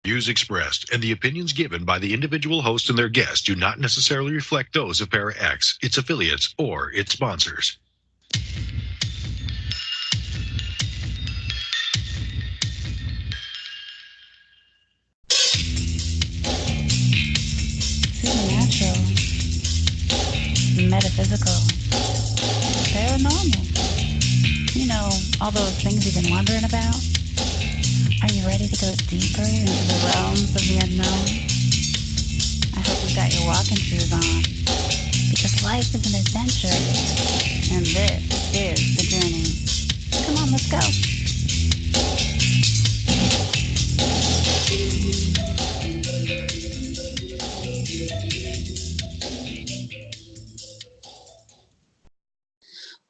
Views expressed and the opinions given by the individual host and their guests do not necessarily reflect those of Para X, its affiliates, or its sponsors. Supernatural, metaphysical, paranormal. You know, all those things you've been wondering about? Are you ready to go deeper into the realms of the unknown? I hope you've got your walking shoes on, because life is an adventure, and this is the journey. Come on, let's go.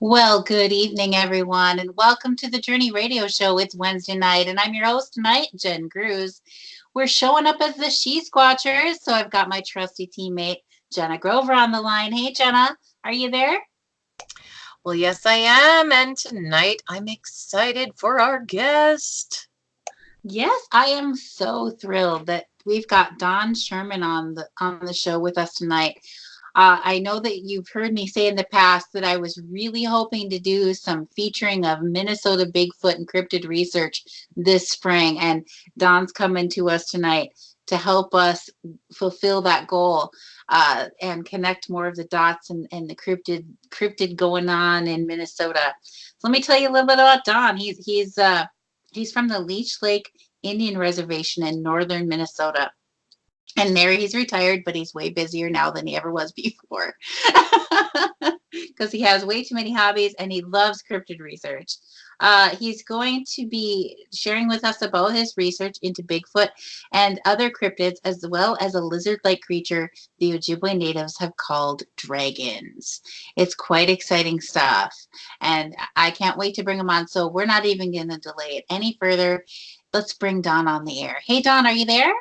Well, good evening, everyone, and welcome to the Journey Radio Show. It's Wednesday night, and I'm your host tonight, Jen Cruz. We're showing up as the She-Squatchers, so I've got my trusty teammate, Jena Grover, on the line. Hey, Jena, are you there? Well, yes, I am, and tonight I'm excited for our guest. Yes, I am so thrilled that we've got Don Sherman on the show with us tonight. I know that you've heard me say in the past that I was really hoping to do some featuring of Minnesota Bigfoot and cryptid research this spring, and Don's coming to us tonight to help us fulfill that goal and connect more of the dots and the cryptid going on in Minnesota. So let me tell you a little bit about Don. He's from the Leech Lake Indian Reservation in northern Minnesota. And there he's retired, but he's way busier now than he ever was before. Because he has way too many hobbies and he loves cryptid research. He's going to be sharing with us about his research into Bigfoot and other cryptids, as well as a lizard-like creature the Ojibwe Natives have called dragons. It's quite exciting stuff, and I can't wait to bring him on. So we're not even going to delay it any further. Let's bring Don on the air. Hey, Don, are you there?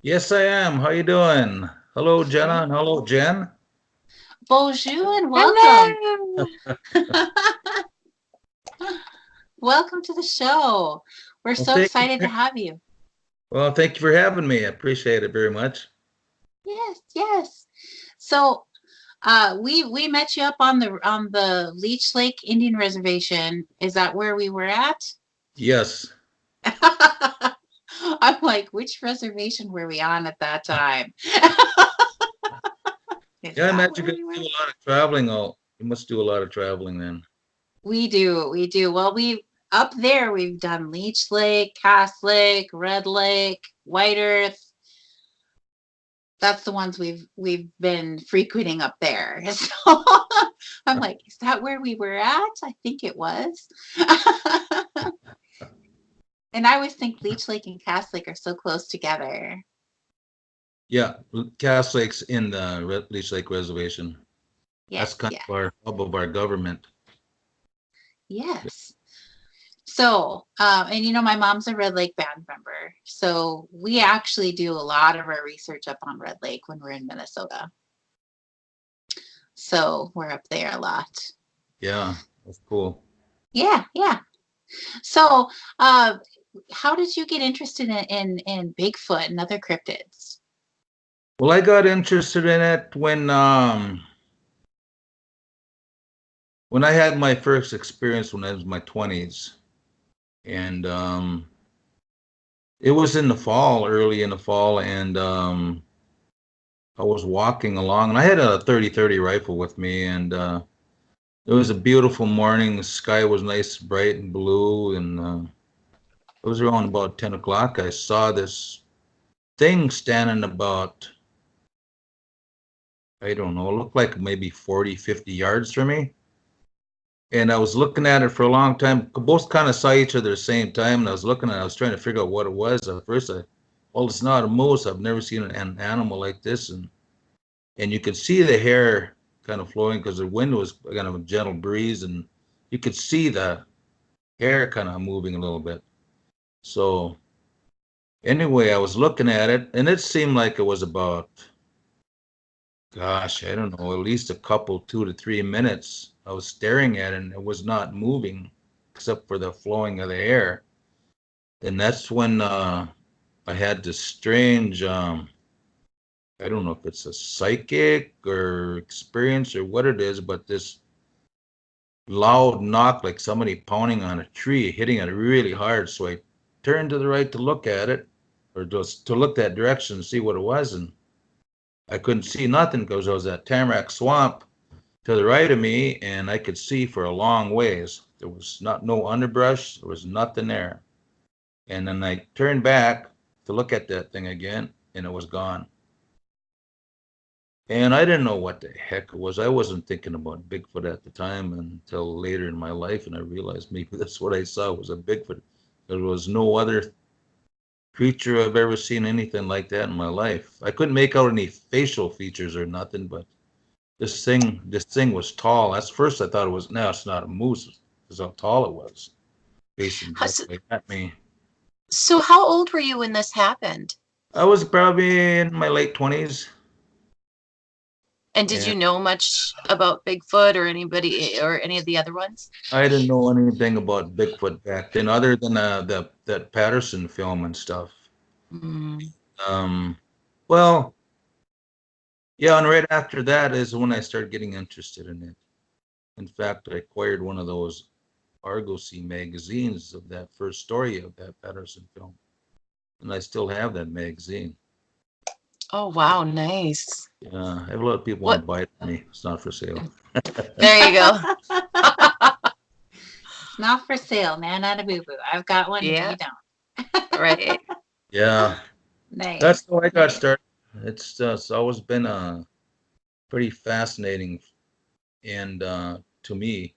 Yes, I am. How you doing? Hello, Jenna, and hello, Jen. Bonjour and welcome. Hello. Welcome to the show. We're Well, so excited to have you. Well, thank you for having me. I appreciate it very much. Yes. So, we met you up on the Leech Lake Indian Reservation. Is that where we were at? Yes. I'm like, which reservation were we on at that time? Yeah, I imagine you guys do a lot of traveling. Oh, you must do a lot of traveling then. We do. Well, up there we've done Leech Lake, Cass Lake, Red Lake, White Earth. That's the ones we've been frequenting up there. So I'm like, is that where we were at? I think it was. And I always think Leech Lake and Cass Lake are so close together. Yeah, Cass Lake's in the Leech Lake Reservation. That's kind of our hub of our government. Yes. So, and you know, my mom's a Red Lake band member. So we actually do a lot of our research up on Red Lake when we're in Minnesota. So we're up there a lot. Yeah, that's cool. Yeah. So, how did you get interested in Bigfoot and other cryptids? Well, I got interested in it when I had my first experience when I was in my 20s. And it was in the fall, early in the fall, and I was walking along, and I had a 30-30 rifle with me, and it was a beautiful morning. The sky was nice, bright and blue, and it was around about 10 o'clock. I saw this thing standing about, I don't know, it looked like maybe 40, 50 yards from me. And I was looking at it for a long time. Both kind of saw each other at the same time, and I was looking at it. I was trying to figure out what it was. At first, well, it's not a moose. I've never seen an animal like this. And you could see the hair kind of flowing because the wind was kind of a gentle breeze, and you could see the hair kind of moving a little bit. So anyway, I was looking at it, and it seemed like it was about, gosh, I don't know, at least a couple, 2 to 3 minutes. I was staring at it, and it was not moving except for the flowing of the hair. And that's when I had this strange, I don't know if it's a psychic or experience or what it is, but this loud knock, like somebody pounding on a tree, hitting it really hard. So I turned to the right to look at it, or just to look that direction and see what it was. And I couldn't see nothing because there was that tamarack swamp to the right of me, and I could see for a long ways. There was no underbrush, there was nothing there. And then I turned back to look at that thing again, and it was gone. And I didn't know what the heck it was. I wasn't thinking about Bigfoot at the time until later in my life, and I realized maybe that's what I saw was a Bigfoot. There was no other creature I've ever seen anything like that in my life. I couldn't make out any facial features or nothing, but this thing was tall. At first I thought it was, no, it's not a moose, because how tall it was, facing directly at me. So how old were you when this happened? I was probably in my late 20s. And did you know much about Bigfoot or anybody or any of the other ones? I didn't know anything about Bigfoot back then, other than that Patterson film and stuff. Well, yeah, and right after that is when I started getting interested in it. In fact, I acquired one of those Argosy magazines of that first story of that Patterson film, and I still have that magazine. Oh, wow, nice. Yeah, I have a lot of people want to buy it from me. It's not for sale. There you go. It's not for sale, man, not a boo-boo. I've got one, Yeah. and you don't. Right. Yeah. Nice. That's how I got started. It's always been pretty fascinating and to me.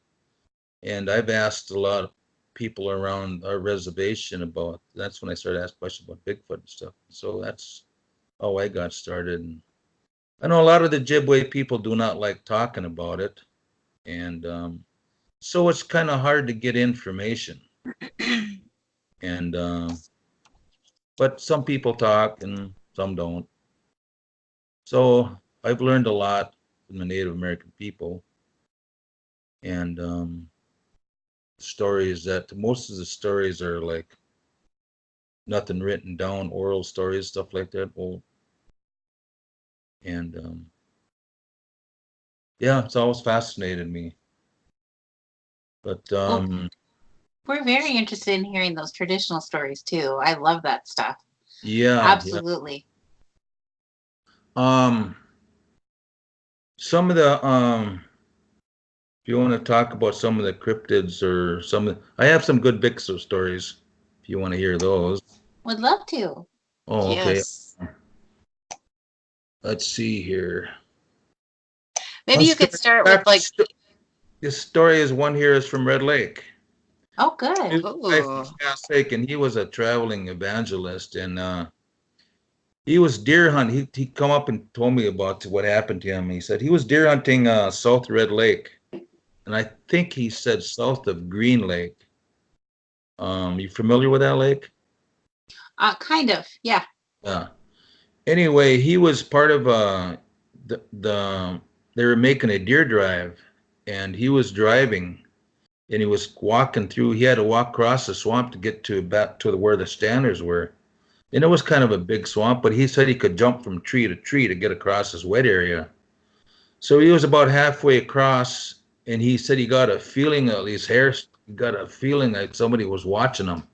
And I've asked a lot of people around our reservation about, that's when I started asking questions about Bigfoot and stuff. So that's how I got started. And I know a lot of the Ojibwe people do not like talking about it. And so it's kind of hard to get information. And but some people talk and some don't. So I've learned a lot from the Native American people. And stories that most of the stories are like nothing written down, oral stories, stuff like that. And yeah, it's always fascinated me. But we're very interested in hearing those traditional stories too. I love that stuff. Yeah, absolutely. Yeah. Some of the if you want to talk about some of the cryptids or I have some good Bigfoot stories if you want to hear those. Would love to. Oh, okay. Yes. Let's see here. Maybe you could start with like. This story is one here is from Red Lake. Oh, good. And he was a traveling evangelist, and he was deer hunting. He come up and told me about what happened to him. He said he was deer hunting south Red Lake, and I think he said south of Green Lake. You familiar with that lake? Kind of, yeah. Yeah. Anyway, he was part of they were making a deer drive, and he was driving, and he was walking through. He had to walk across the swamp to get to where the standers were, and it was kind of a big swamp. But he said he could jump from tree to tree to get across this wet area. So he was about halfway across, and he said he got a feeling, at least he got a feeling like somebody was watching him.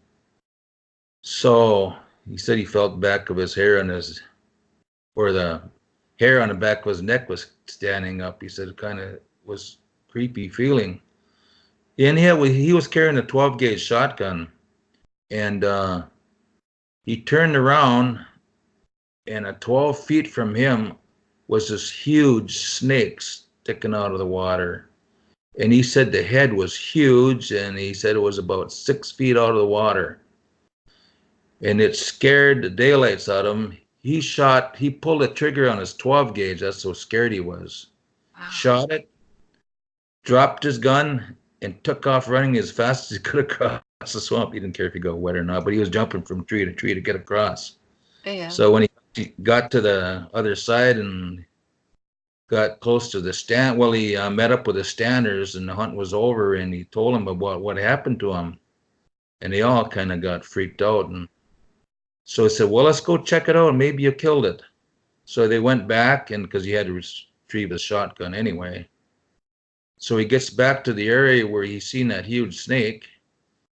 So he said he felt the back of his hair on the hair on the back of his neck was standing up. He said it kind of was creepy feeling. And he was carrying a 12 gauge shotgun, and he turned around, and at 12 feet from him was this huge snake sticking out of the water. And he said the head was huge, and he said it was about 6 feet out of the water. And it scared the daylights out of him. He pulled the trigger on his 12 gauge. That's how scared he was. Wow. Shot it, dropped his gun, and took off running as fast as he could across the swamp. He didn't care if he got wet or not, but he was jumping from tree to tree to get across. Yeah. So when he got to the other side and got close to the stand, well, he met up with the standers, and the hunt was over, and he told them about what happened to him. And they all kind of got freaked out. And So I said, well, let's go check it out. Maybe you killed it. So they went back, and because he had to retrieve his shotgun anyway. So he gets back to the area where he's seen that huge snake,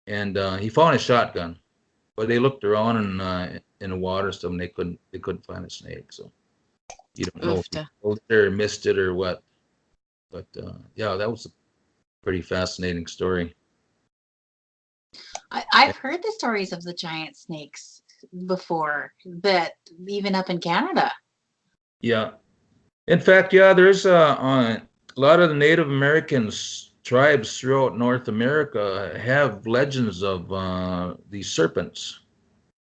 and he found his shotgun. But they looked around and in the water stuff, and they couldn't find a snake. So you don't know if he killed it or missed it or what. But yeah, that was a pretty fascinating story. I've heard the stories of the giant snakes before, that even up in Canada. Yeah. In fact, yeah, there's a lot of the Native Americans tribes throughout North America have legends of these serpents,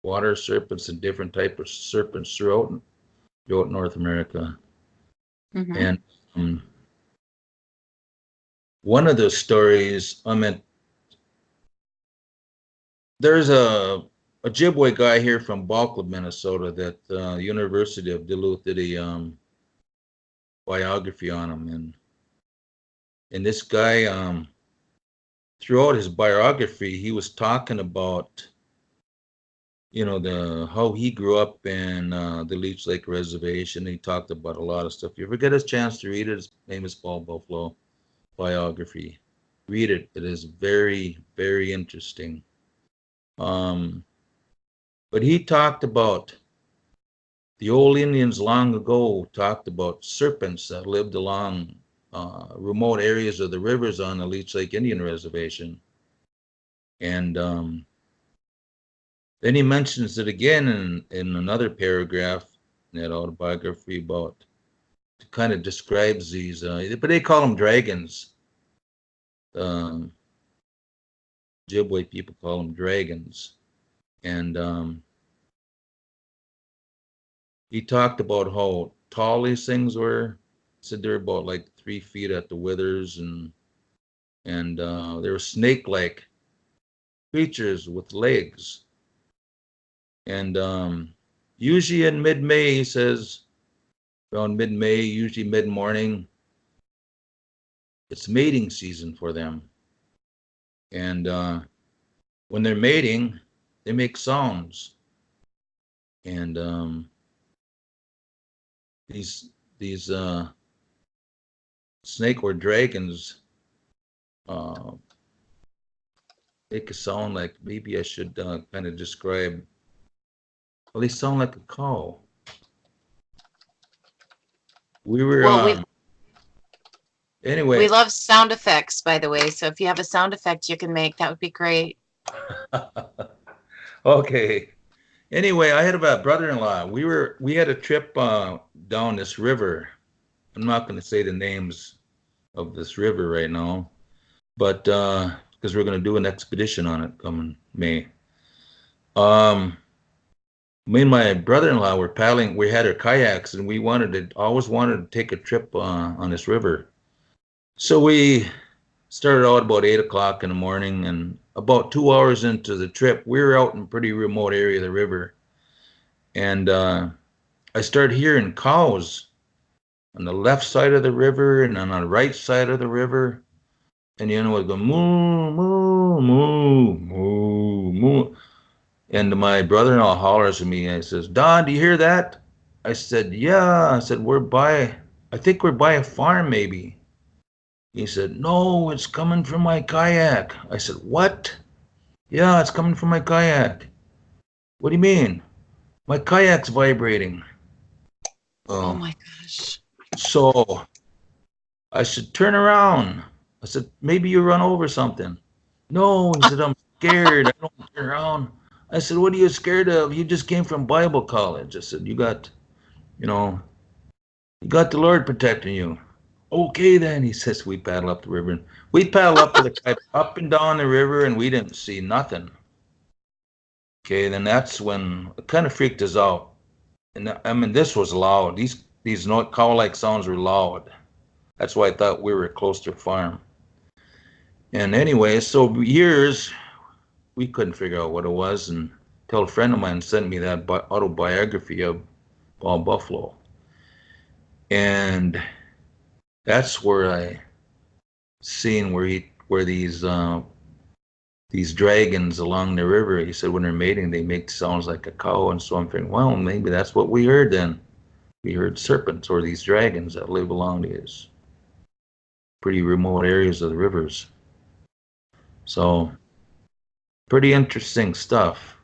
water serpents, and different types of serpents throughout North America. Mm-hmm. And one of the stories, there's a Ojibwe guy here from Balkland, Minnesota, that University of Duluth did a biography on him, and this guy, throughout his biography, he was talking about, how he grew up in the Leech Lake Reservation. He talked about a lot of stuff. If you ever get a chance to read it, his name is Paul Buffalo biography. Read it. It is very, very interesting. But he talked about the old Indians long ago talked about serpents that lived along remote areas of the rivers on the Leech Lake Indian Reservation. And then he mentions it again in another paragraph in that autobiography about, it kind of describes these, but they call them dragons. Ojibwe people call them dragons. And he talked about how tall these things were. He said they're about like 3 feet at the withers, and they were snake-like creatures with legs. And usually in mid-May, he says, around mid-May, usually mid-morning, it's mating season for them. And when they're mating, they make sounds. And these snake or dragons make a sound like, maybe I should kind of describe. Well, they sound like a cow. We were anyway. We love sound effects, by the way. So if you have a sound effect you can make, that would be great. Okay. Anyway, I had a brother-in-law. We had a trip down this river. I'm not going to say the names of this river right now, but because we're going to do an expedition on it coming May. Me and my brother-in-law were paddling. We had our kayaks, and we always wanted to take a trip on this river. So we started out about 8 o'clock in the morning, and about 2 hours into the trip, we were out in a pretty remote area of the river. And I started hearing cows on the left side of the river and on the right side of the river. And it would go moo, moo, moo, moo, moo. And my brother-in-law hollers at me and he says, Don, do you hear that? I said, yeah. I said, I think we're by a farm maybe. He said, no, it's coming from my kayak. I said, what? Yeah, it's coming from my kayak. What do you mean? My kayak's vibrating. Oh my gosh. So I said, turn around. I said, maybe you run over something. No, he said, I'm scared. I don't turn around. I said, what are you scared of? You just came from Bible college. I said, you got the Lord protecting you. Okay, then, he says. We paddle up the river. We paddle up to the up and down the river, and we didn't see nothing. Okay, then that's when it kind of freaked us out. And I mean, this was loud. These cow-like sounds were loud. That's why I thought we were close to a farm. And anyway, so years, we couldn't figure out what it was until a friend of mine sent me that autobiography of Paul Buffalo. And that's where I seen where these these dragons along the river. He said when they're mating, they make sounds like a cow. And so I'm thinking, well, maybe that's what we heard then. We heard serpents or these dragons that live along these pretty remote areas of the rivers. So pretty interesting stuff.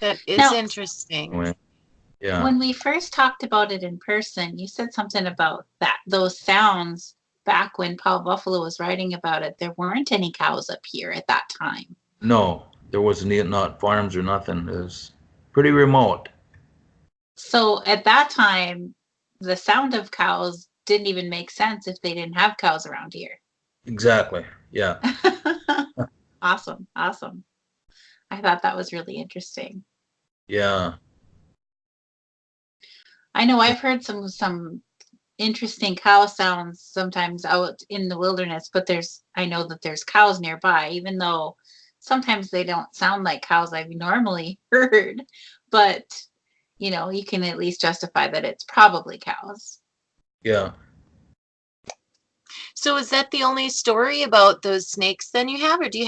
That is Now- interesting. Yeah. When we first talked about it in person, you said something about those sounds back when Paul Buffalo was writing about it. There weren't any cows up here at that time. No, there wasn't not farms or nothing. It was pretty remote. So at that time, the sound of cows didn't even make sense if they didn't have cows around here. Exactly. Yeah. Awesome. I thought that was really interesting. Yeah. I know I've heard some interesting cow sounds sometimes out in the wilderness, but I know that there's cows nearby, even though sometimes they don't sound like cows I've normally heard. But you can at least justify that it's probably cows. Yeah. So is that the only story about those snakes then you have, or do you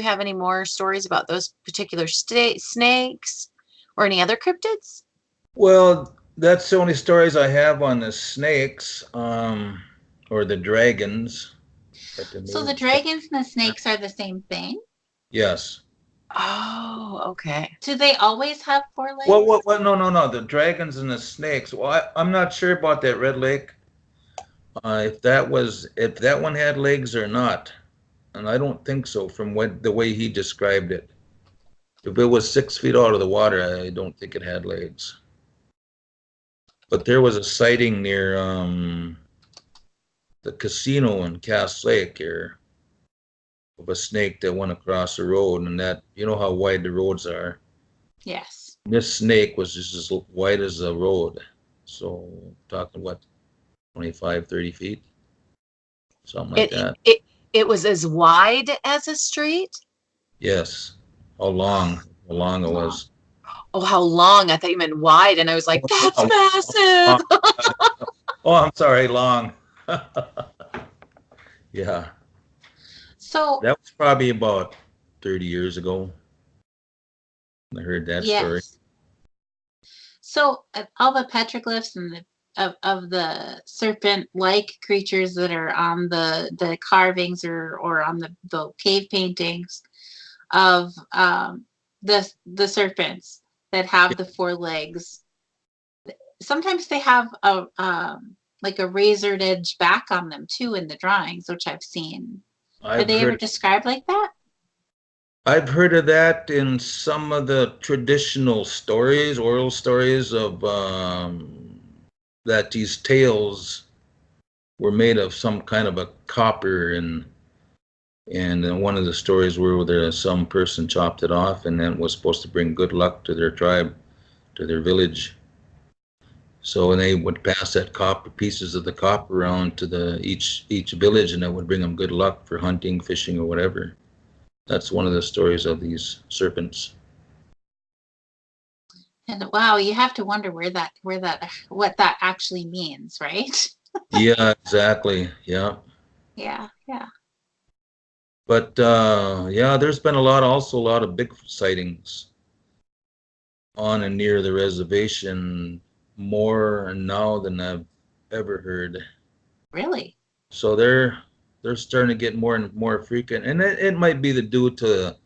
have any more stories about those particular snakes or any other cryptids? Well, that's the only stories I have on the snakes, or the dragons. So the dragons and the snakes are the same thing? Yes. Oh, okay. Do they always have 4 legs? Well, no. The dragons and the snakes. Well, I'm not sure about that Red Lake. If that one had legs or not, and I don't think so from the way he described it. If it was 6 feet out of the water, I don't think it had legs. But there was a sighting near the casino in Cass Lake here of a snake that went across the road, and that, you know how wide the roads are. Yes. This snake was just as wide as the road. So talking what, 25, 30 feet? Something like that. It was as wide as a street? Yes. How long it was. Oh, how long? I thought you meant wide, and I was like, that's massive. Oh, I'm sorry, long. Yeah. So That was probably about 30 years ago. I heard that story. So all the petroglyphs and of the serpent-like creatures that are on the carvings or on the cave paintings of the serpents that have the 4 legs. Sometimes they have like a razored edge back on them too in the drawings, which I've seen. Are they ever described like that? I've heard of that in some of the traditional stories, oral stories of that these tails were made of some kind of a copper, and in one of the stories where some person chopped it off, and then was supposed to bring good luck to their tribe, to their village. So when they would pass that pieces of the copper around to each village, and that would bring them good luck for hunting, fishing, or whatever. That's one of the stories of these serpents. And wow, you have to wonder what that actually means, right? Yeah, exactly. Yeah. Yeah. But yeah, there's been a lot of Bigfoot sightings on and near the reservation, more now than I've ever heard. Really? So they're starting to get more and more frequent, and it might be due to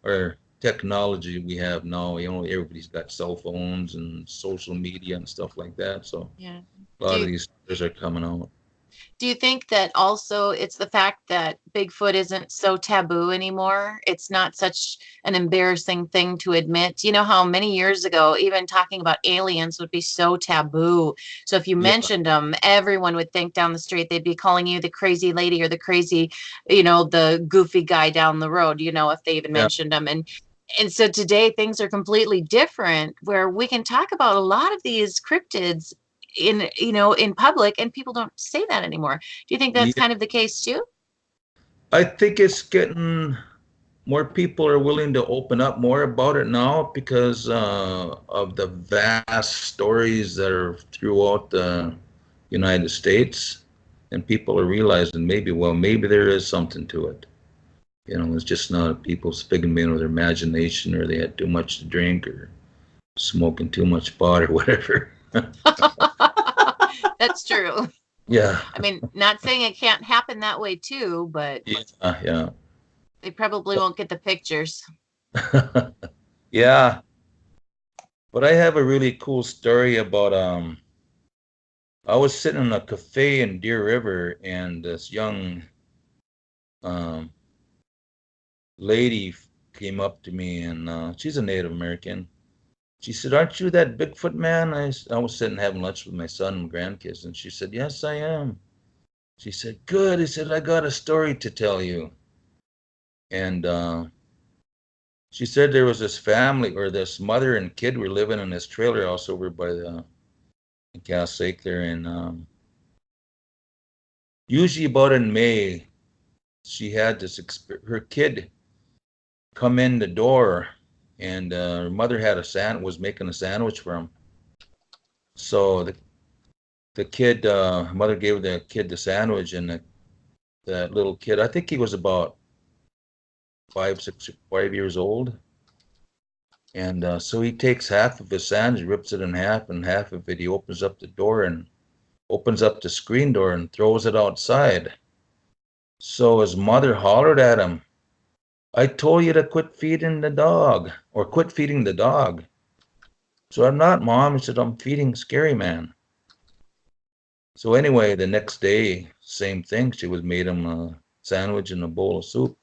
our technology we have now. Everybody's got cell phones and social media and stuff like that. So Yeah. a lot of these stories are coming out. Do you think that also it's the fact that Bigfoot isn't so taboo anymore? It's not such an embarrassing thing to admit. You know how many years ago, even talking about aliens would be so taboo. So if you mentioned them, everyone would think down the street, they'd be calling you the crazy lady or the crazy, the goofy guy down the road, if they even mentioned them. And so today things are completely different, where we can talk about a lot of these cryptids in public, and people don't say that anymore. Do you think that's kind of the case too? I think it's getting more people are willing to open up more about it now because of the vast stories that are throughout the United States, and people are realizing maybe there is something to it. It's just not people speaking with their imagination, or they had too much to drink, or smoking too much pot, or whatever. That's true. Yeah. I mean, not saying it can't happen that way too, but Yeah. they probably won't get the pictures. Yeah. But I have a really cool story about I was sitting in a cafe in Deer River, and this young um lady came up to me, and she's a Native American. She said, "Aren't you that Bigfoot man?" I was sitting having lunch with my son and grandkids, and she said, "Yes, I am." She said, "Good." He said, "I got a story to tell you." And she said there was this family, or this mother and kid were living in this trailer house over by the Cass Lake there. And usually about in May, she had this, her kid come in the door, and her mother had was making a sandwich for him. So the kid, mother gave the kid the sandwich, and the little kid, I think he was about 5 years old. And so he takes half of his sandwich, rips it in half, and half of it he opens up the door and opens up the screen door and throws it outside. So his mother hollered at him, "I told you to quit feeding the dog, or quit feeding the dog." "So I'm not, Mom." He said, "I'm feeding Scary Man." So anyway, the next day, same thing. She was made him a sandwich and a bowl of soup.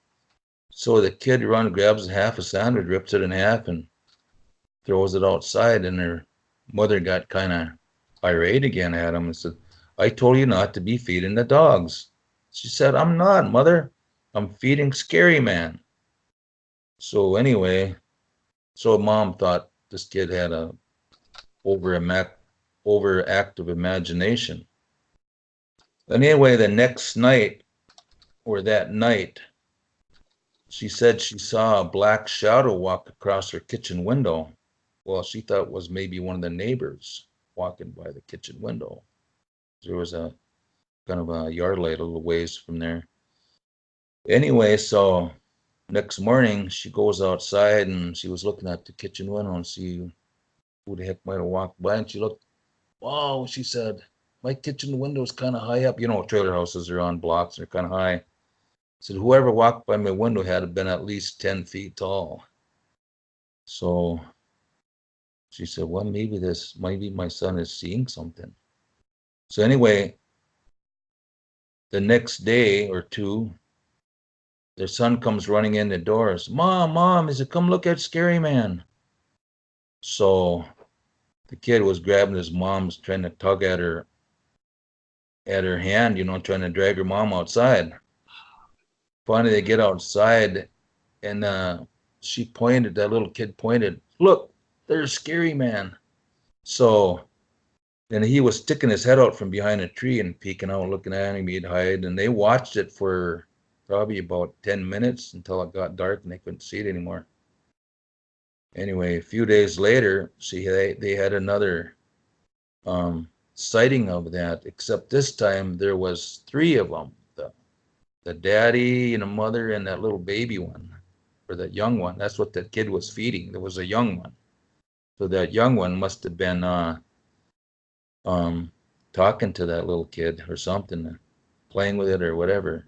So the kid grabs half a sandwich, rips it in half, and throws it outside. And her mother got kind of irate again at him and said, "I told you not to be feeding the dogs." She said, "I'm not, Mother. I'm feeding Scary Man." So anyway, so Mom thought this kid had a overactive imagination. And anyway, the next night, or that night, she said she saw a black shadow walk across her kitchen window. Well, she thought it was maybe one of the neighbors walking by the kitchen window. There was a kind of a yard light a little ways from there. Anyway, so next morning she goes outside, and she was looking at the kitchen window and see who the heck might have walked by, and she looked, "Wow," she said, "my kitchen window is kind of high up." Trailer houses are on blocks, they're kind of high. Said whoever walked by my window had been at least 10 feet tall. So she said, well, maybe my son is seeing something. So anyway, the next day or two, their son comes running in the doors. Mom, he said, "Come look at Scary Man." So the kid was grabbing his mom's, trying to tug at her hand, trying to drag her mom outside. Finally, they get outside, and that little kid pointed, "Look, there's Scary Man." So then he was sticking his head out from behind a tree and peeking out, looking at him. He'd hide, and they watched it for probably about 10 minutes until it got dark and they couldn't see it anymore. Anyway, a few days later, they had another sighting of that, except this time there was 3 of them. The daddy and a mother and that little baby one, or that young one. That's what that kid was feeding. There was a young one. So that young one must have been talking to that little kid or something, playing with it or whatever.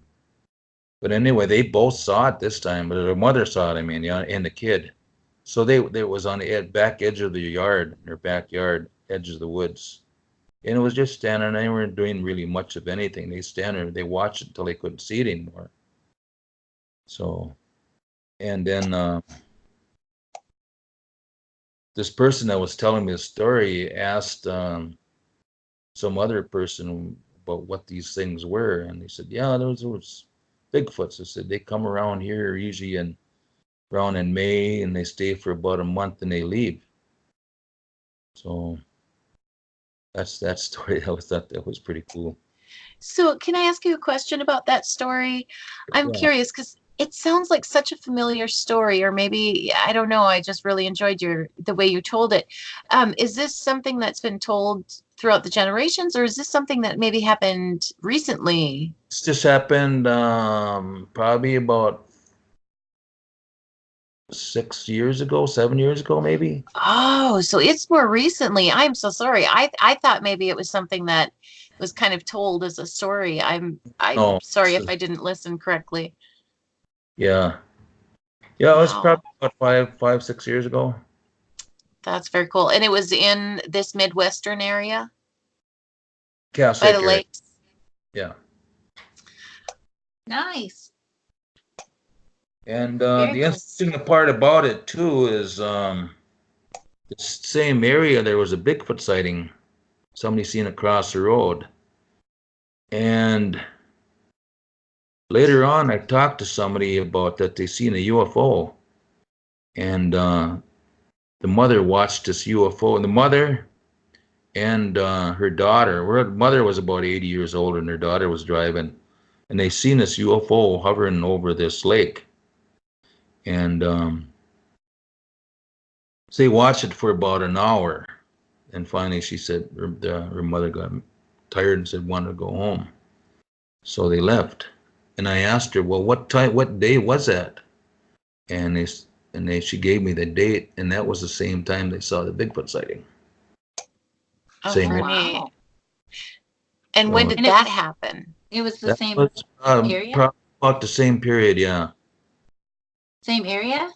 But anyway, they both saw it this time, but their mother saw it, and the kid. So they was on the back edge of the yard, their backyard, edge of the woods. And it was just standing there. They weren't doing really much of anything. They stand there, they watched it until they couldn't see it anymore. So, and then this person that was telling me the story asked some other person about what these things were, and they said, "Yeah, those was Bigfoots." I said, "They come around here usually around in May, and they stay for about a month and they leave." So that's that story. That was pretty cool. So can I ask you a question about that story? I'm Yeah. curious because it sounds like such a familiar story, or maybe, I don't know, I just really enjoyed the way you told it. Is this something that's been told throughout the generations, or is this something that maybe happened recently? This just happened probably about 6 years ago, 7 years ago, maybe. Oh, so it's more recently. I'm so sorry. I thought maybe it was something that was kind of told as a story. I'm No, sorry if I didn't listen correctly. yeah, yeah, it was Wow. probably about 6 years ago. That's very cool. And it was in this Midwestern area Cass by the Lake area. lakes. Yeah. Nice. And Very the cool. interesting part about it too is the same area there was a Bigfoot sighting. Somebody seen across the road. And later on, I talked to somebody about that they seen a UFO. And the mother watched this UFO. And the mother and her daughter, her mother was about 80 years old and her daughter was driving. And they seen this UFO hovering over this lake. And so they watched it for about an hour. And finally, she said her mother got tired and said wanted to go home. So they left. And I asked her, well, what day was that? And she gave me the date, and that was the same time they saw the Bigfoot sighting. Oh, Same very area. neat. And when did And it that was- happen? It was the That same was area? about the same period, yeah. Same area?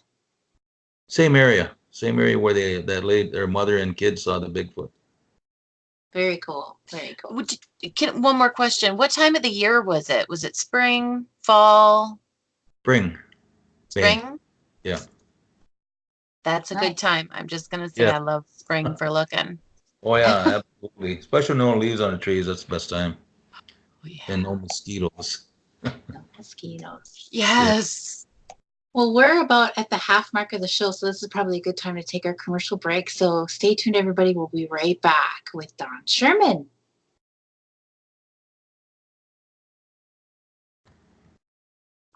Same area where their mother and kids saw the Bigfoot. Very cool. Very cool. One more question. What time of the year was it? Was it spring, fall? Spring. Spring? Yeah. That's a Nice. good time. I'm just going to say Yeah. I love spring for looking. Oh yeah, absolutely. Especially no leaves on the trees. That's the best time. Oh, yeah. And no mosquitoes. No mosquitoes. Yes. Well, we're about at the half mark of the show, so this is probably a good time to take our commercial break. So stay tuned, everybody. We'll be right back with Don Sherman.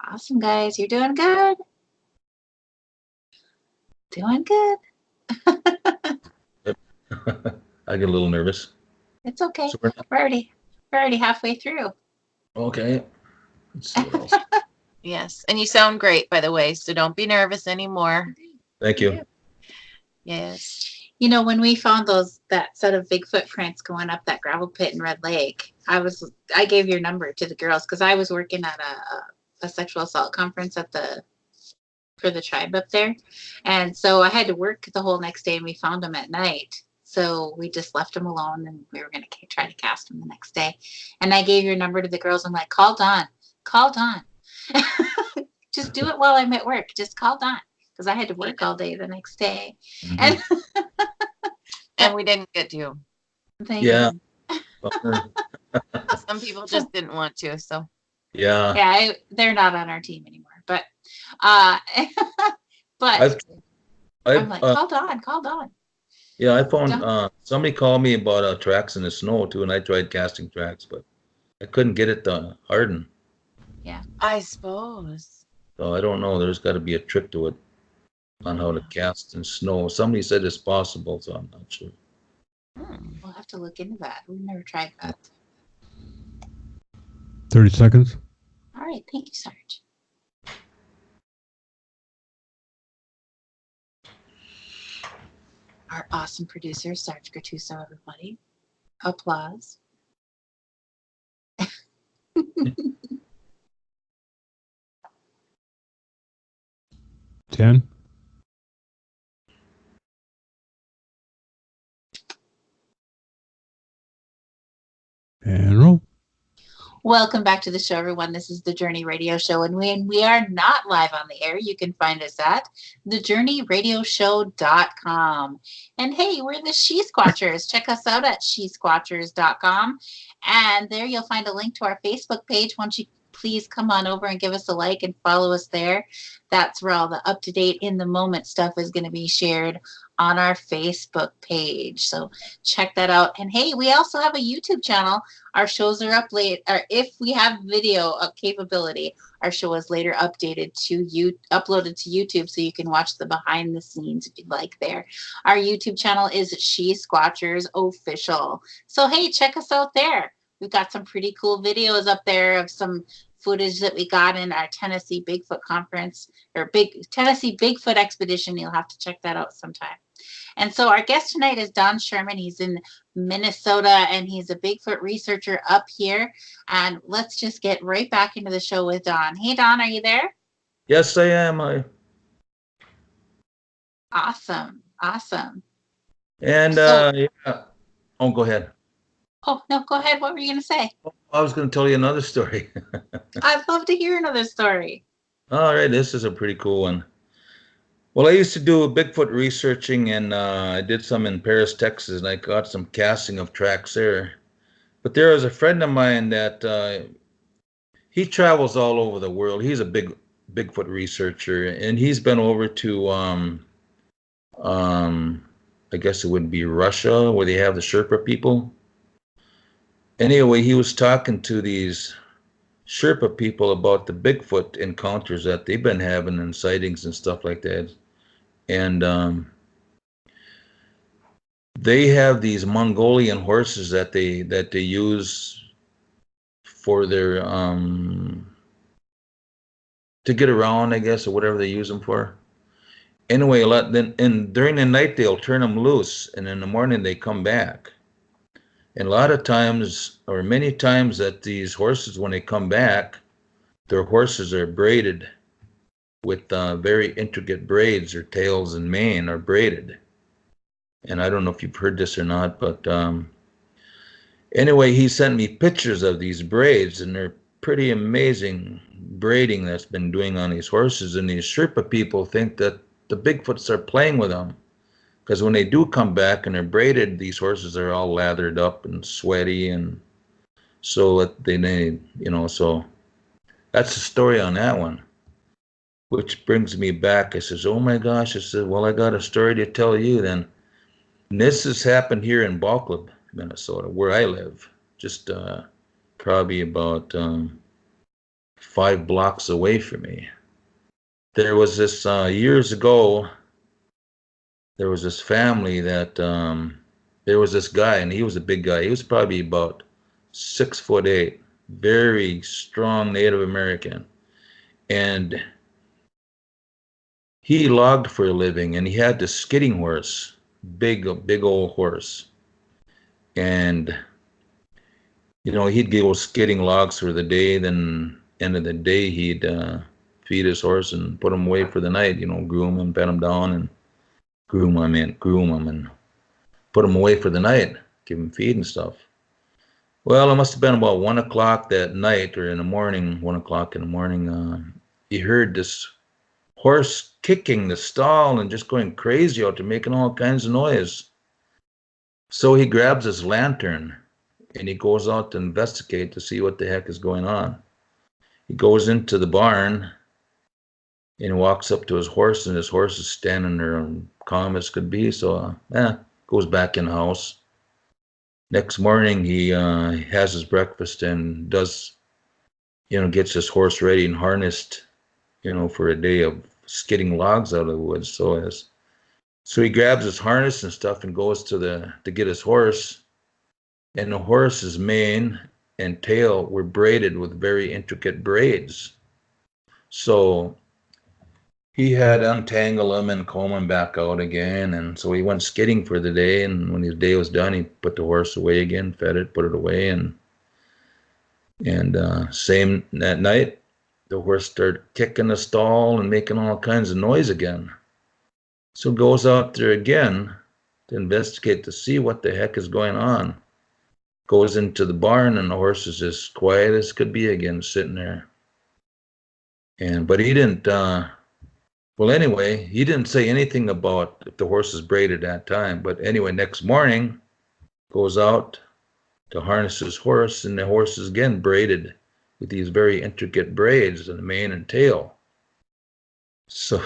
Awesome, guys. You're doing good. Doing good. I get a little nervous. It's okay. So We're already halfway through. okay. Let's see what else. Yes. And you sound great, by the way, so don't be nervous anymore. Thank you. Yes. You know, when we found that set of Bigfoot prints going up that gravel pit in Red Lake, I gave your number to the girls because I was working at a sexual assault conference for the tribe up there, and so I had to work the whole next day, and we found them at night. So we just left them alone, and we were going to try to cast them the next day. And I gave your number to the girls. I'm like, call Dawn. Just do it while I'm at work. Just call Dawn because I had to work all day the next day. Mhm. And we didn't get to. Yeah. Some people just didn't want to, so. Yeah. Yeah, they're not on our team anymore. But but I'm like, call Dawn. Yeah, I found somebody called me about tracks in the snow too, and I tried casting tracks, but I couldn't get it to harden. Yeah. I suppose. So I don't know. There's got to be a trick to it on how to cast in snow. Somebody said it's possible, so I'm not sure. We'll have to look into that. We've never tried that. 30 seconds. All right. Thank you, Sarge. Our awesome producer, Sarge Gattuso, everybody. Applause. 10. And roll. Welcome back to the show, everyone. This is the Journey Radio Show, and when we are not live on the air, you can find us at thejourneyradioshow.com. And hey, we're the She-Squatchers. Check us out at SheSquatchers.com, and there you'll find a link to our Facebook page. Once you please come on over and give us a like and follow us there. That's where all the up-to-date, in-the-moment stuff is going to be shared on our Facebook page. So check that out. And hey, we also have a YouTube channel. Our shows are up late, or if we have video capability, our show is later updated uploaded to YouTube, so you can watch the behind the scenes if you'd like there. Our YouTube channel is She-Squatchers Official. So hey, check us out there. We've got some pretty cool videos up there of some footage that we got in our Tennessee Bigfoot conference or Tennessee Bigfoot expedition. You'll have to check that out sometime. And so our guest tonight is Don Sherman. He's in Minnesota and he's a Bigfoot researcher up here. And let's just get right back into the show with Don. Hey, Don, are you there? Yes, I am. Awesome. Awesome. And So- yeah. Oh, go ahead. Oh, no, go ahead. What were you going to say? I was going to tell you another story. I'd love to hear another story. All right, this is a pretty cool one. Well, I used to do Bigfoot researching, and I did some in Paris, Texas, and I got some casting of tracks there. But there was a friend of mine that he travels all over the world. He's a big Bigfoot researcher, and he's been over to I guess it would be Russia, where they have the Sherpa people. Anyway, he was talking to these Sherpa people about the Bigfoot encounters that they've been having and sightings and stuff like that. And they have these Mongolian horses that they use for their to get around, I guess, or whatever they use them for. Anyway, during the night they'll turn them loose, and in the morning they come back. And a lot of times, or many times, that these horses, when they come back, their horses are braided with very intricate braids. Their tails and mane are braided. And I don't know if you've heard this or not, but anyway, he sent me pictures of these braids, and they're pretty amazing braiding that's been doing on these horses. And these Sherpa people think that the Bigfoots are playing with them, because when they do come back and they're braided, these horses are all lathered up and sweaty, and so that they so that's the story on that one. Which brings me back. I says, oh my gosh. I said, well, I got a story to tell you then. And this has happened here in Bauclub, Minnesota, where I live, just probably about 5 blocks away from me. There was this, years ago, there was this family that, there was this guy, and he was a big guy. He was probably about 6'8", very strong Native American. And he logged for a living, and he had this skidding horse, big old horse. And, he'd go skidding logs for the day, then end of the day, he'd feed his horse and put him away for the night, groom him, pet him down, and groom him and put him away for the night, give him feed and stuff. Well, it must have been about 1 o'clock that night, or in the morning, 1 o'clock in the morning, he heard this horse kicking the stall and just going crazy out there, making all kinds of noise. So he grabs his lantern and he goes out to investigate to see what the heck is going on. He goes into the barn and walks up to his horse, and his horse is standing there calm as could be. So goes back in the house. Next morning he has his breakfast and does, gets his horse ready and harnessed, for a day of skidding logs out of the woods. So he grabs his harness and stuff and goes to get his horse, and the horse's mane and tail were braided with very intricate braids. So he had to untangle them and comb them back out again. And so he went skidding for the day, and when his day was done, he put the horse away again, fed it, put it away, and same that night, the horse started kicking the stall and making all kinds of noise again. So goes out there again to investigate to see what the heck is going on. Goes into the barn, and the horse is as quiet as could be again, sitting there. But he didn't, he didn't say anything about if the horse is braided that time. But anyway, next morning, goes out to harness his horse, and the horse is again braided with these very intricate braids in the mane and tail. So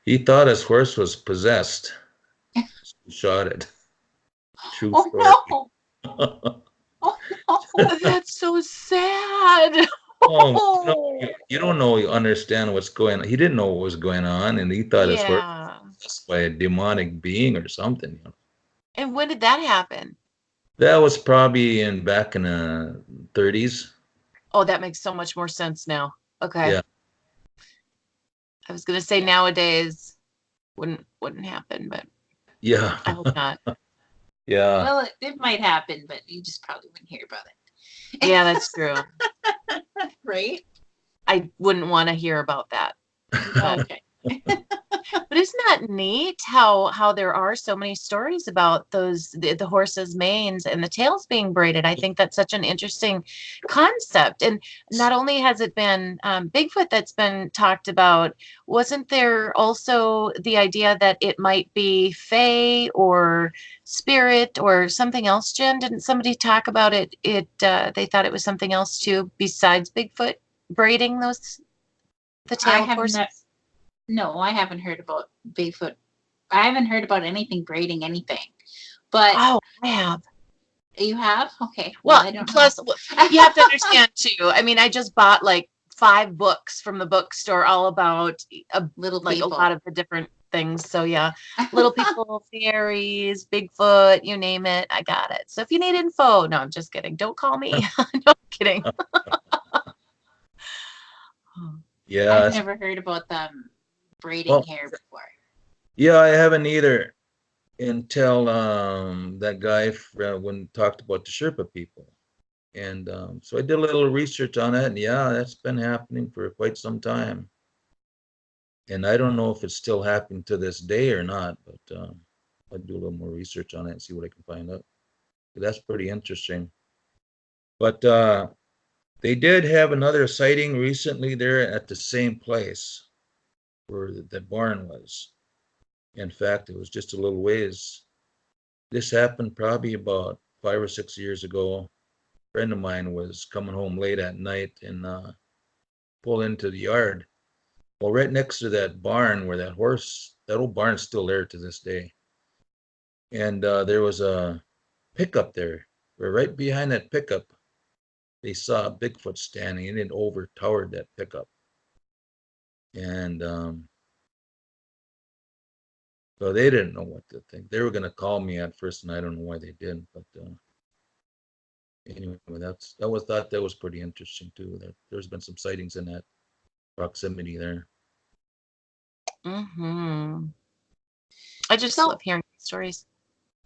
he thought his horse was possessed. He shot it. True story. No. Oh, Oh, that's so sad. You don't know, you understand what's going on. He didn't know what was going on, and he thought his horse was possessed by a demonic being or something. And when did that happen? That was probably back in the 30s. Oh, that makes so much more sense now. Okay. Yeah. I was gonna say nowadays wouldn't happen, but Yeah. I hope not. Yeah. Well, it might happen, but you just probably wouldn't hear about it. Yeah, that's true. Right? I wouldn't want to hear about that. But, Okay. but isn't that neat how there are so many stories about the horses' manes and the tails being braided? I think that's such an interesting concept. And not only has it been Bigfoot that's been talked about, wasn't there also the idea that it might be fae or spirit or something else, Jen? Didn't somebody talk about it? They thought it was something else too besides Bigfoot braiding the I tail have horses? no, I haven't heard about Bigfoot. I haven't heard about anything braiding anything. But Oh, I have. you have? Okay. Well, I don't plus know. you have to understand too. I mean, I just bought like 5 books from the bookstore all about Little like people. a lot of the different things. So yeah, little people, fairies, Bigfoot, you name it, I got it. So if you need info, no, I'm just kidding. Don't call me. No, I'm kidding. Yeah. I've never heard about them braiding Well, hair before. yeah, I haven't either until that guy when talked about the Sherpa people. And so I did a little research on it, and yeah, that's been happening for quite some time. And I don't know if it's still happening to this day or not, but I'll do a little more research on it and see what I can find out. But that's pretty interesting. But they did have another sighting recently there at the same place where the barn was. In fact, it was just a little ways. This happened probably about 5 or 6 years ago. A friend of mine was coming home late at night and pulled into the yard. Well, right next to that barn where that old barn's still there to this day. And there was a pickup there. Where right behind that pickup, they saw a Bigfoot standing and it overtowered that pickup. And so they didn't know what to think. They were going to call me at first, and I don't know why they didn't. But anyway, that was pretty interesting too. There's been some sightings in that proximity there. Mm-hmm. I just So- love hearing stories.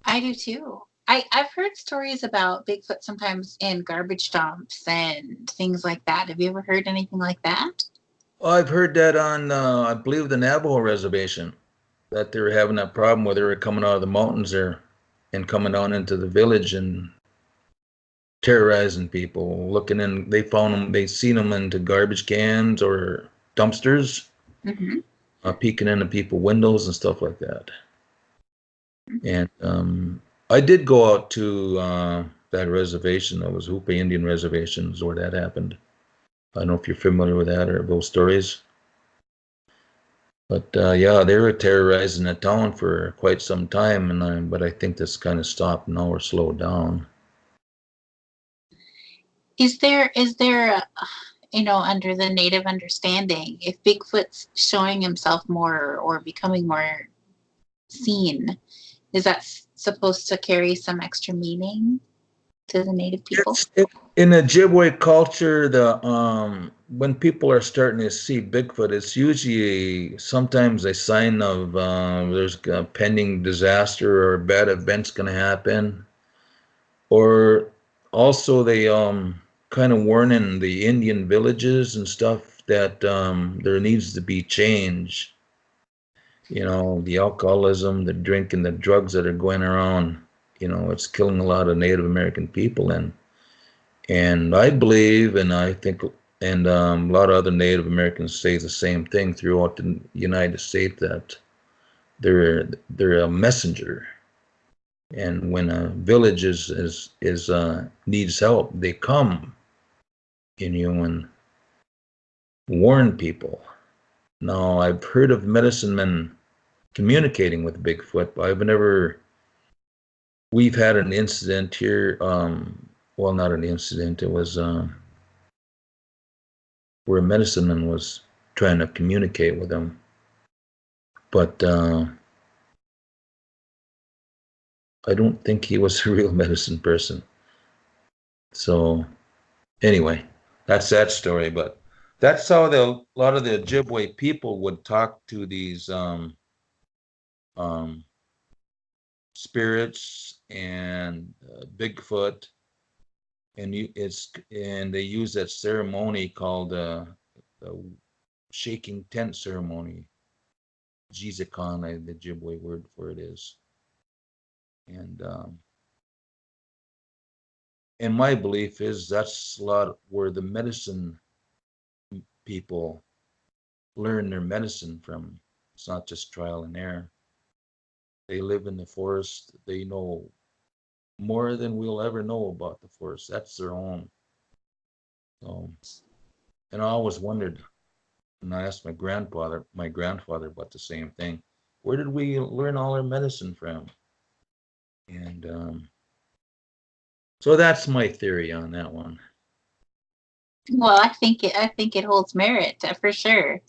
I do too. I've heard stories about Bigfoot sometimes in garbage dumps and things like that. Have you ever heard anything like that? I've heard that on, I believe, the Navajo reservation, that they were having that problem where they were coming out of the mountains there and coming down into the village and terrorizing people. Looking in, they found them, they seen them into garbage cans or dumpsters, Mm-hmm. peeking into people's windows and stuff like that. And I did go out to that reservation. That was Ojibwe Indian Reservation, is where that happened. I don't know if you're familiar with that or those stories. But yeah, they were terrorizing the town for quite some time, but I think this kind of stopped now or slowed down. Is there under the native understanding, if Bigfoot's showing himself more or becoming more seen, is that supposed to carry some extra meaning to the native people? In the Ojibwe culture, when people are starting to see Bigfoot, it's usually sometimes a sign of there's a pending disaster or a bad event's going to happen, or also they kind of warning the Indian villages and stuff that there needs to be change. You know, the alcoholism, the drinking, the drugs that are going around. You know, it's killing a lot of Native American people, and I believe, and I think, and a lot of other Native Americans say the same thing throughout the United States, that they're a messenger, and when a village needs help, they come, and warn people. Now, I've heard of medicine men communicating with Bigfoot, but we've had an incident here. Well, not an incident. It was where a medicine man was trying to communicate with him, but I don't think he was a real medicine person. So, anyway, That's that story. But that's how a lot of the Ojibwe people would talk to these um, spirits and Bigfoot, and they use that ceremony called the shaking tent ceremony. Jizakon, the Ojibwe word for it is. And my belief is that's a lot where the medicine people learn their medicine from. It's not just trial and error. They live in the forest. They know more than we'll ever know about the forest. That's their own. So, and I always wondered, and I asked my grandfather about the same thing. Where did we learn all our medicine from? And so that's my theory on that one. Well, I think it holds merit for sure.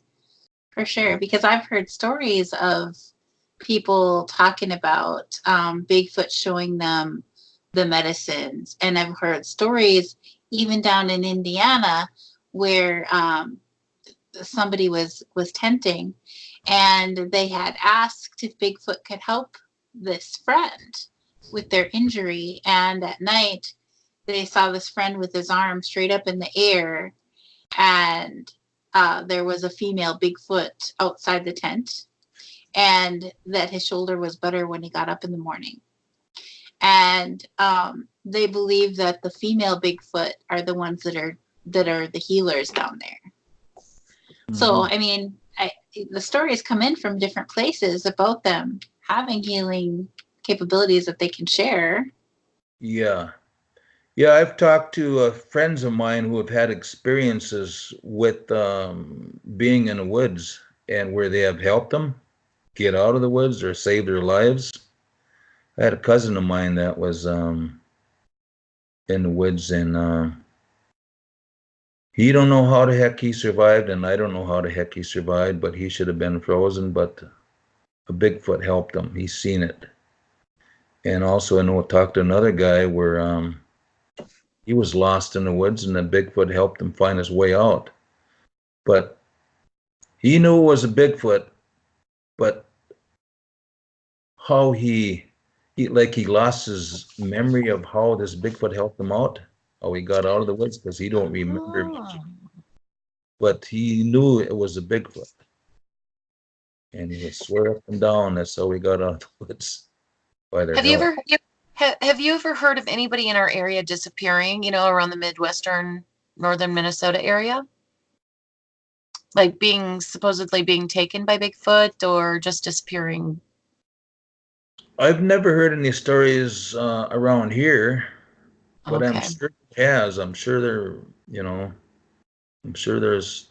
For sure, because I've heard stories of people talking about Bigfoot showing them the medicines, and I've heard stories even down in Indiana where somebody was tenting, and they had asked if Bigfoot could help this friend with their injury, and at night they saw this friend with his arm straight up in the air, and there was a female Bigfoot outside the tent, and that his shoulder was better when he got up in the morning. And they believe that the female Bigfoot are the ones that are the healers down there. Mm-hmm. So, I mean, the stories come in from different places about them having healing capabilities that they can share. Yeah. Yeah, I've talked to friends of mine who have had experiences with being in the woods and where they have helped them get out of the woods or save their lives. I had a cousin of mine that was in the woods, and he don't know how the heck he survived, and I don't know how the heck he survived, but he should have been frozen, but a Bigfoot helped him. He's seen it. And also I know I talked to another guy where he was lost in the woods, and the Bigfoot helped him find his way out. But he knew it was a Bigfoot, but how he lost his memory of how this Bigfoot helped him out, how he got out of the woods, because he don't remember much. But he knew it was a Bigfoot. And he would swear up and down that's how he got out of the woods. By their help. Have you ever heard of anybody in our area disappearing, around the Midwestern, northern Minnesota area? Like supposedly being taken by Bigfoot or just disappearing? I've never heard any stories around here, but okay. I'm sure it has. I'm sure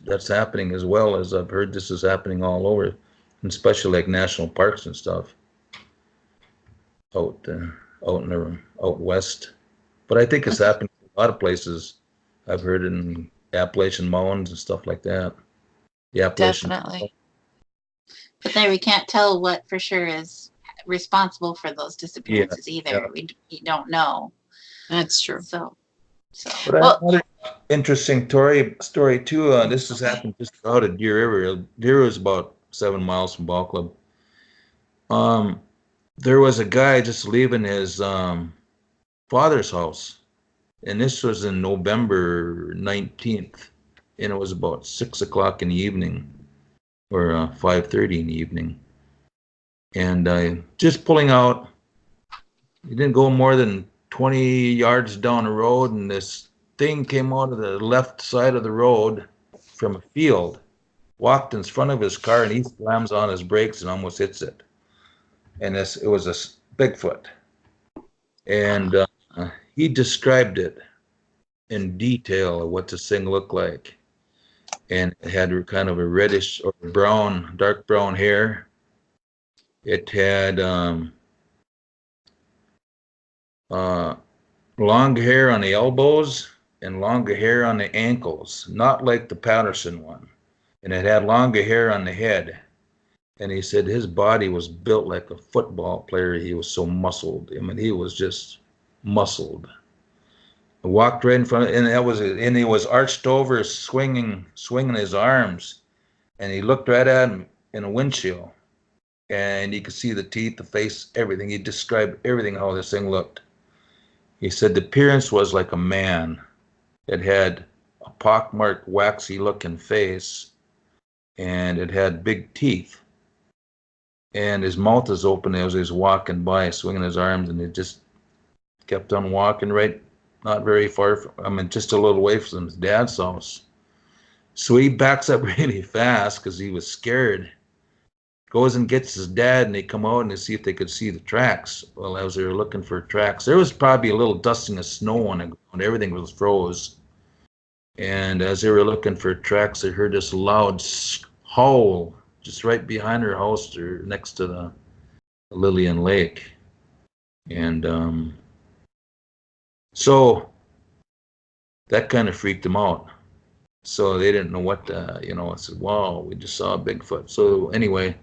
that's happening as well, as I've heard this is happening all over, especially like national parks and stuff out west. But I think it's happening in a lot of places. I've heard in Appalachian Mountains and stuff like that. The Appalachian. Definitely. But there, we can't tell what for sure is responsible for those disappearances either. Yeah. We don't know. That's true. So. But another interesting story too. This has happened just out of Deer River. Deer is about 7 miles from Ball Club. There was a guy just leaving his father's house, and this was in November 19th, and it was about 6 o'clock in the evening, or 5:30 in the evening. And just pulling out, he didn't go more than 20 yards down the road, and this thing came out of the left side of the road from a field, walked in front of his car, and he slams on his brakes and almost hits it. And it was a Bigfoot. And he described it in detail of what this thing looked like. And it had kind of a reddish or dark brown hair. It had long hair on the elbows and longer hair on the ankles, not like the Patterson one. And it had longer hair on the head. And he said his body was built like a football player. He was so muscled. I mean, he was just muscled. walked right in front of, and he was arched over, swinging his arms, and he looked right at him in a windshield, and you could see the teeth, the face, everything. He described everything, how this thing looked. He said the appearance was like a man. It had a pockmarked, waxy-looking face, and it had big teeth. And his mouth was open as he was walking by, swinging his arms, and he just kept on walking right, not very far from, just a little way from his dad's house. So he backs up really fast because he was scared. Goes and gets his dad, and they come out and they see if they could see the tracks. Well, as they were looking for tracks, there was probably a little dusting of snow on the ground. Everything was froze. And as they were looking for tracks, they heard this loud howl just right behind her house, or next to the Lillian Lake. And so that kind of freaked them out. So they didn't know what to, I said, wow, we just saw a Bigfoot. So anyway,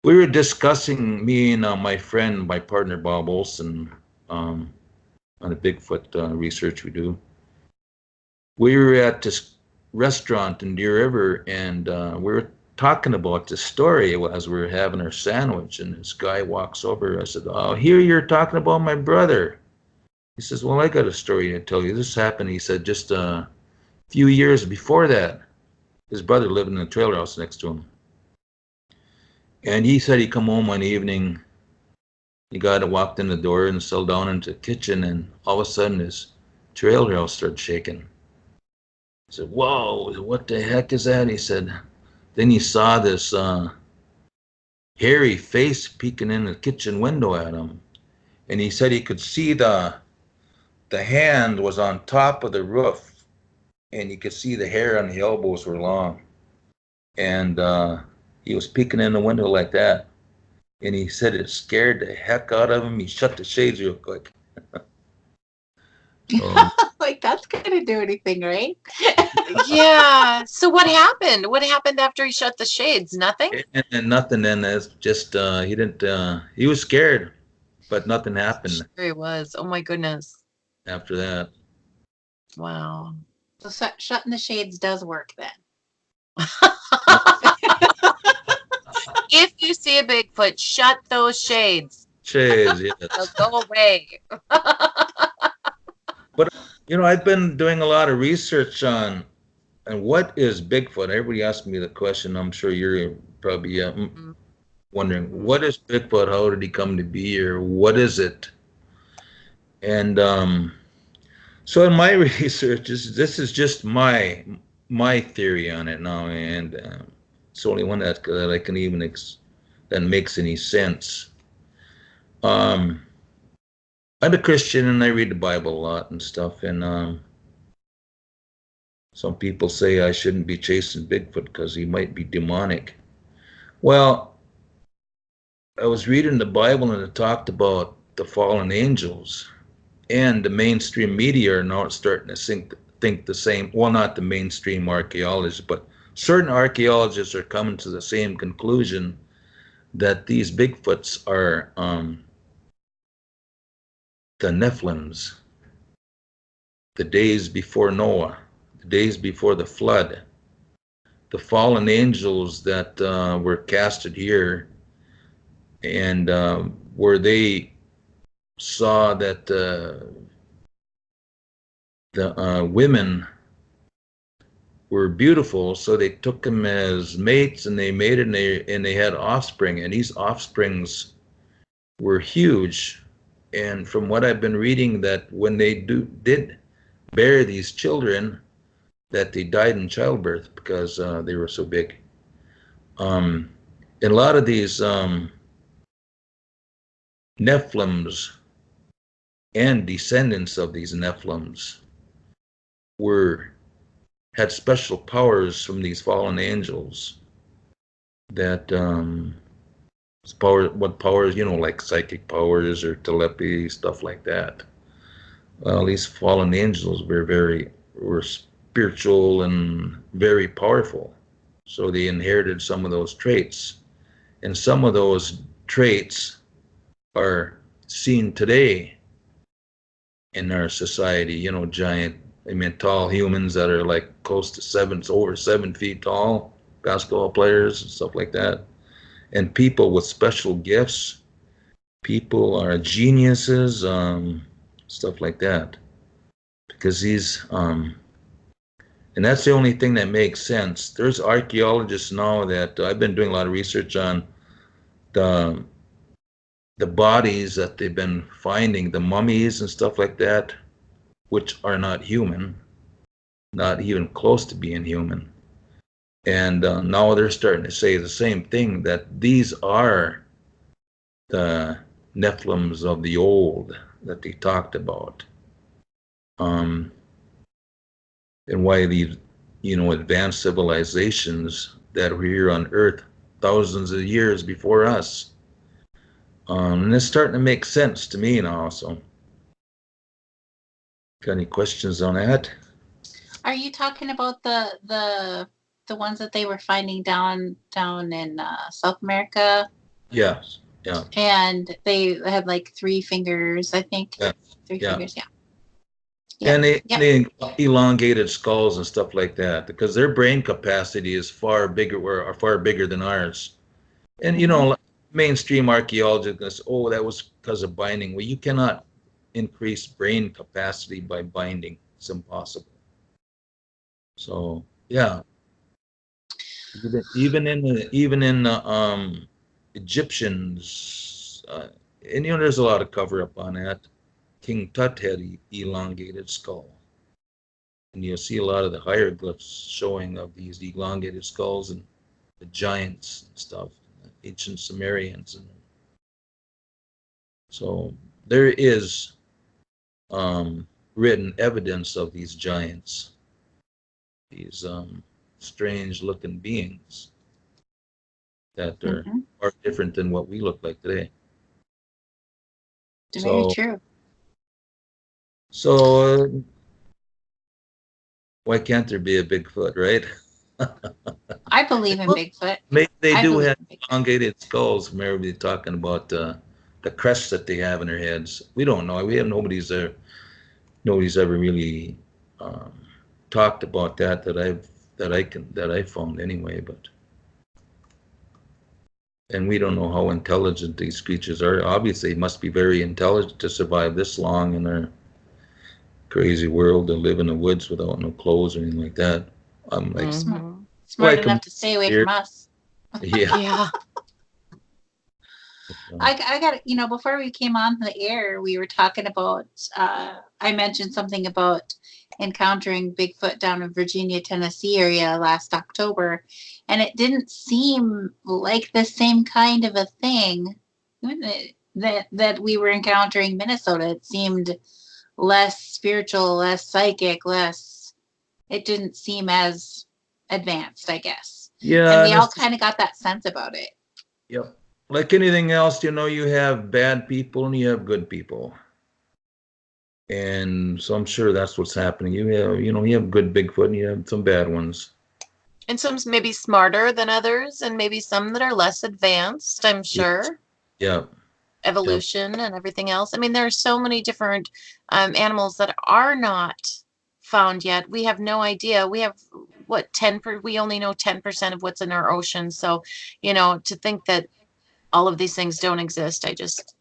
we were discussing, me and my friend, my partner, Bob Olson, on the Bigfoot research we do. We were at this restaurant in Deer River, and we were talking about this story as we were having our sandwich, and this guy walks over. I said, oh, here you're talking about my brother. He says, well, I got a story to tell you. This happened, he said, just a few years before that. His brother lived in a trailer house next to him. And he said he come home one evening, he walked in the door and settled down into the kitchen, and all of a sudden his trailer house started shaking. He said, whoa, what the heck is that? He said, then he saw this hairy face peeking in the kitchen window at him. And he said he could see the hand was on top of the roof, and you could see the hair on the elbows were long. And he was peeking in the window like that. And he said it scared the heck out of him. He shut the shades real quick. Like, that's gonna do anything, right? Yeah. So what happened? What happened after he shut the shades? Nothing? And nothing. And it's just he didn't. He was scared, but nothing happened. Sure he was. Oh my goodness. After that. Wow. So shutting the shades does work then. If you see a Bigfoot, shut those shades. Shades, yes. They'll go away. But I've been doing a lot of research on what is Bigfoot. Everybody asks me the question. I'm sure you're probably wondering, what is Bigfoot? How did he come to be, or what is it? And so in my research, this is just my theory on it now, and it's the only one that I can even that makes any sense. I'm a Christian, and I read the Bible a lot and stuff, and some people say I shouldn't be chasing Bigfoot because he might be demonic. Well, I was reading the Bible, and it talked about the fallen angels, and the mainstream media are now starting to think the same. Well, not the mainstream archaeologists, but certain archaeologists are coming to the same conclusion that these Bigfoots are the Nephilims, the days before Noah, the days before the flood, the fallen angels that were casted here, and where they saw that the women were beautiful, so they took them as mates, and they mated, and they had offspring, and these offsprings were huge. And from what I've been reading, that when they did bear these children, that they died in childbirth because they were so big. And a lot of these Nephilims and descendants of these Nephilims had special powers from these fallen angels that what powers, like psychic powers or telepathy, stuff like that. Well, these fallen angels were spiritual and very powerful. So they inherited some of those traits. And some of those traits are seen today. in our society. You know, giant. I mean, tall humans that are like close to over 7 feet tall, basketball players and stuff like that, and people with special gifts. People are geniuses, stuff like that. Because and that's the only thing that makes sense. There's archaeologists now that I've been doing a lot of research on the bodies that they've been finding, the mummies and stuff like that, which are not human, not even close to being human. And now they're starting to say the same thing, that these are the Nephilims of the old that they talked about. And why these, advanced civilizations that were here on Earth thousands of years before us. And it's starting to make sense to me now. So, got any questions on that? Are you talking about the ones that they were finding down in South America? Yes. Yeah. And they had like 3 fingers, I think. Yeah. 3 Yeah. fingers, yeah. Yeah. And they elongated skulls and stuff like that, because their brain capacity is far bigger than ours. And mainstream archaeologists, that was because of binding. Well, you cannot increase brain capacity by binding. It's impossible. So yeah, even in the Egyptians, and there's a lot of cover up on that. King Tut had an elongated skull, and you'll see a lot of the hieroglyphs showing of these elongated skulls and the giants and stuff, ancient Sumerians, and so there is written evidence of these giants, these strange-looking beings that are different than what we look like today. Very true. So why can't there be a Bigfoot, right? I believe in Bigfoot. They do have elongated skulls from everybody talking about the crests that they have in their heads. We don't know. Nobody's ever really talked about that I found anyway. But and we don't know how intelligent these creatures are. Obviously, they must be very intelligent to survive this long in our crazy world, to live in the woods without no clothes or anything like that. I'm like smart enough to stay away from us. Yeah. I got before we came on the air, we were talking about I mentioned something about encountering Bigfoot down in Virginia, Tennessee area last October, and it didn't seem like the same kind of a thing that we were encountering in Minnesota. It seemed less spiritual, less psychic, it didn't seem as advanced, I guess. Yeah. And we all kind of got that sense about it. Yep. Like anything else, you have bad people and you have good people. And so I'm sure that's what's happening. You have good Bigfoot and you have some bad ones. And some maybe smarter than others, and maybe some that are less advanced, I'm sure. Yeah. Evolution and everything else. I mean, there are so many different animals that are not found yet. We have no idea. We have we only know 10% of what's in our ocean. So, to think that all of these things don't exist, I just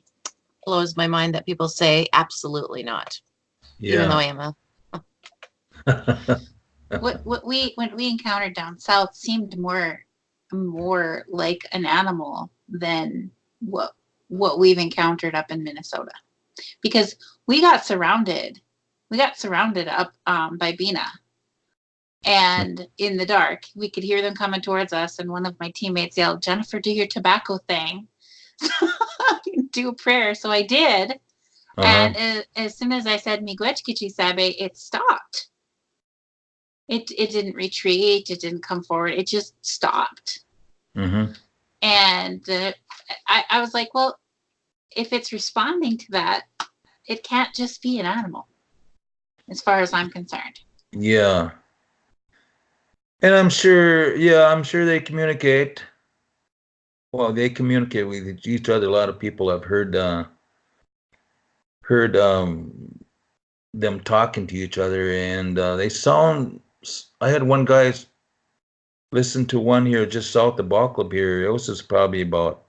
blows my mind that people say absolutely not. Yeah. Even though I am what we encountered down south seemed more like an animal than what we've encountered up in Minnesota, because we got surrounded up by Jena, and in the dark we could hear them coming towards us, and one of my teammates yelled, "Jennifer, do your tobacco thing." Do a prayer. So I did. And as soon as I said "Miigwech sabe," it stopped. It didn't retreat. It didn't come forward. It just stopped. And I was like, well, if it's responding to that, it can't just be an animal, as far as I'm concerned. Yeah. And I'm sure they communicate. Well, they communicate with each other. A lot of people have heard them talking to each other, and they sound. I had one guy listen to one here just south of Baclub here. It was just probably about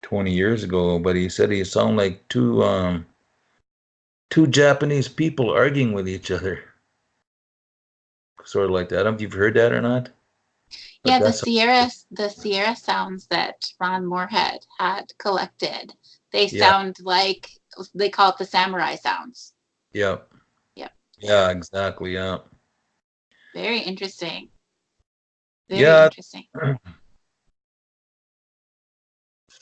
20 years ago, but he said he sounded like two Japanese people arguing with each other, sort of like that. I don't know if you've heard that or not. But Yeah, that's the Sierra sounds that Ron Moorhead had collected. They Yeah. sound like they call it the samurai sounds. Yeah. Yep. Yeah, exactly. Yeah. Very interesting. Very Yeah. interesting.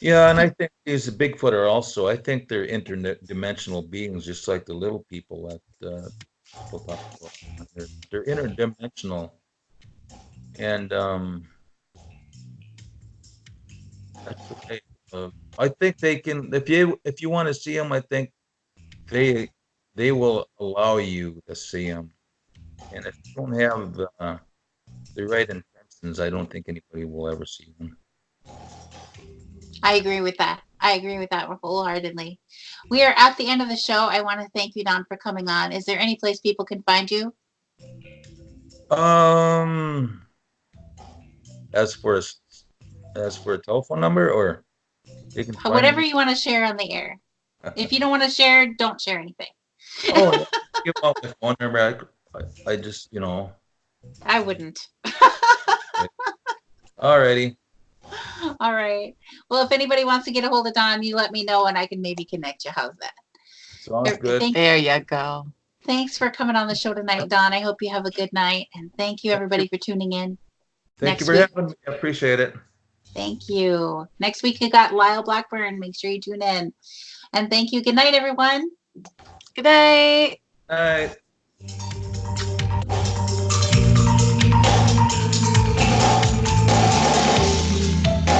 Yeah, and I think these Bigfoot are also, I think they're interdimensional beings, just like the little people that people talk about. They're interdimensional. And that's what I think they can, if you want to see them, I think they will allow you to see them. And if you don't have the right intentions, I don't think anybody will ever see them. I agree with that. I agree with that wholeheartedly. We are at the end of the show. I want to thank you, Don, for coming on. Is there any place people can find you? As for a telephone number, or they can find Whatever me. you want to share on the air. If you don't want to share, don't share anything. Oh, yeah. Give out my phone number. I just, I wouldn't. Alrighty. All right. Well, if anybody wants to get a hold of Don, you let me know and I can maybe connect you. How's that? Sounds good. There you go. Thanks for coming on the show tonight, Don. I hope you have a good night. And thank you, everybody, for tuning in. Thank you for Next having me. I appreciate it. Thank you. Next week, we got Lyle Blackburn. Make sure you tune in. And thank you. Good night, everyone. Good night. All right.